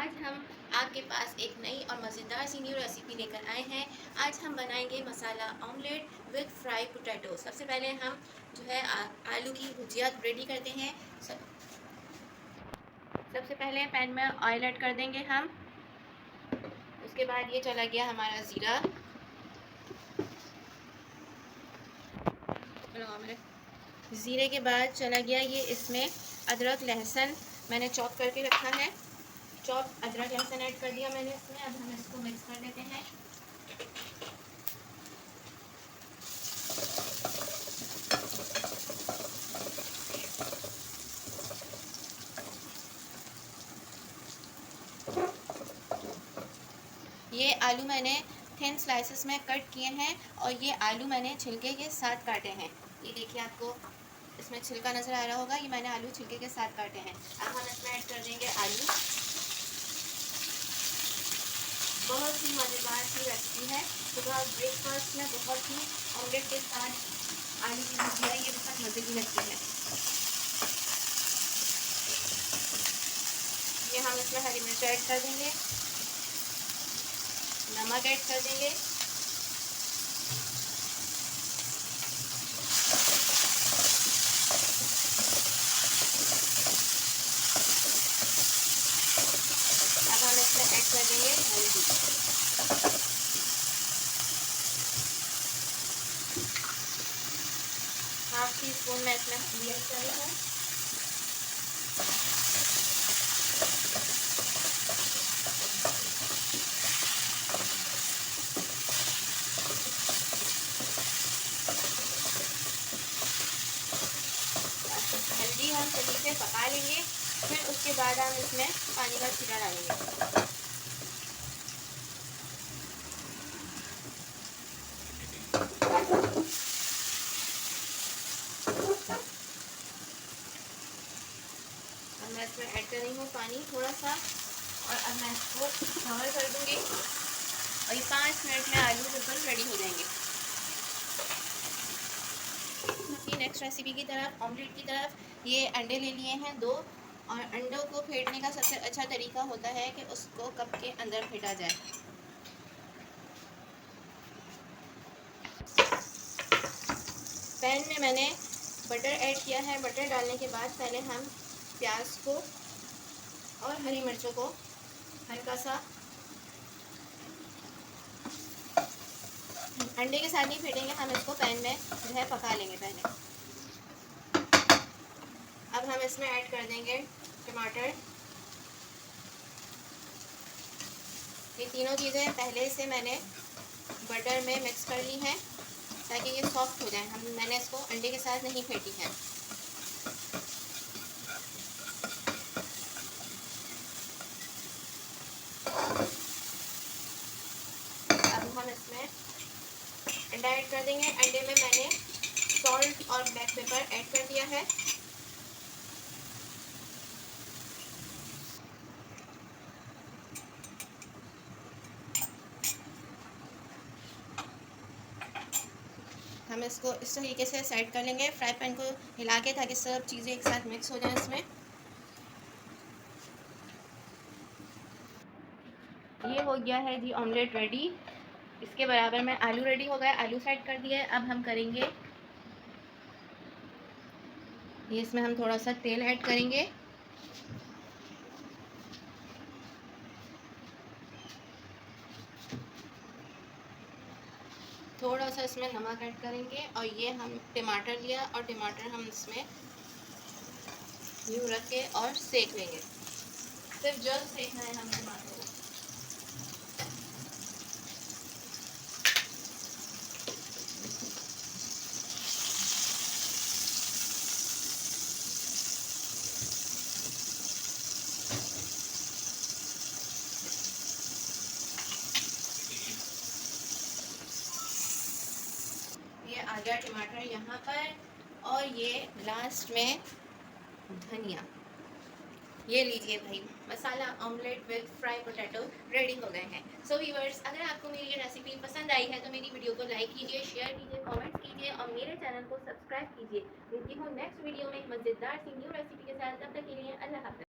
आज हम आपके पास एक नई और मज़ेदार सी न्यू रेसिपी लेकर आए हैं। आज हम बनाएंगे मसाला ऑमलेट विद फ्राई पोटैटो। सबसे पहले हम जो है आलू की भुजिया रेडी करते हैं। सबसे पहले पैन में ऑयल ऐड कर देंगे हम। उसके बाद ये चला गया हमारा ज़ीरा। ज़ीरे के बाद चला गया ये इसमें अदरक लहसुन मैंने चॉप करके रखा है। चॉप अदरक लहसुन ऐड कर दिया मैंने इसमें। अब हम इसको मिक्स कर लेते हैं। ये आलू मैंने थिन स्लाइसेस में कट किए हैं और ये आलू मैंने छिलके के साथ काटे हैं। ये देखिए, आपको इसमें छिलका नज़र आ रहा होगा। ये मैंने आलू छिलके के साथ काटे हैं। अब हम इसमें ऐड कर देंगे आलू। बहुत ही मज़ेदार सी रेसिपी है। सुबह ब्रेकफास्ट में बहुत ही ऑमलेट के साथ आलू की भुजिया ये बहुत मज़े की लगती है। ये हम इसमें हरी मिर्च ऐड कर देंगे, नमक ऐड कर देंगे, अब हम इसमें ऐड कर देंगे हल्दी। हाफ टी स्पून मैं इसमें हल्दी ऐड कर रही हूँ। हल्दी हम सही से पका लेंगे, फिर उसके बाद हम इसमें पानी का छींटा डालेंगे। अब मैं इसमें ऐड कर रही हूँ पानी थोड़ा सा, और अब मैं इसको कवर कर दूँगी और ये 5 मिनट में आलू बिल्कुल रेडी हो जाएंगे। अपनी नेक्स्ट रेसिपी की तरफ, ऑमलेट की तरफ, ये अंडे ले लिए हैं 2, और अंडों को फेंटने का सबसे अच्छा तरीका होता है कि उसको कप के अंदर फेंटा जाए। पैन में मैंने बटर ऐड किया है। बटर डालने के बाद पहले हम प्याज को और हरी मिर्चों को हल्का सा अंडे के साथ ही फेंटेंगे, हम इसको पैन में जो है पका लेंगे पहले। अब हम इसमें ऐड कर देंगे टमाटर। ये तीनों चीज़ें पहले से मैंने बटर में मिक्स कर ली हैं ताकि ये सॉफ्ट हो जाए। मैंने इसको अंडे के साथ नहीं फेंटी है। अब हम इसमें अंडा ऐड कर देंगे। अंडे में मैंने सॉल्ट और ब्लैक पेपर ऐड कर दिया है। हम इसको इस तरीके से सेट कर लेंगे, फ्राई पैन को हिला के, ताकि सब चीज़ें एक साथ मिक्स हो जाए इसमें। ये हो गया है जी ऑमलेट रेडी। इसके बराबर में आलू रेडी हो गया, आलू सेट कर दिए। अब हम करेंगे ये, इसमें हम थोड़ा सा तेल ऐड करेंगे। थोड़ा सा इसमें नमक ऐड करेंगे, और ये हम टमाटर लिया और टमाटर हम इसमें यूँ रख के और सेक लेंगे। सिर्फ जल्द सेकना है हम टमाटर को। ये आ गया टमाटर यहाँ पर, और ये लास्ट में धनिया। ये लीजिए भाई, masala omelette with fry potato ready हो गए हैं। सो व्यूअर्स, अगर आपको मेरी ये रेसिपी पसंद आई है तो मेरी वीडियो को लाइक कीजिए, शेयर कीजिए, कमेंट्स कीजिए और मेरे चैनल को सब्सक्राइब कीजिए। मिलती हूँ नेक्स्ट वीडियो में एक मज़ेदार सी न्यू रेसिपी के साथ। तब तक के लिए अल्लाह हाफ़िज़।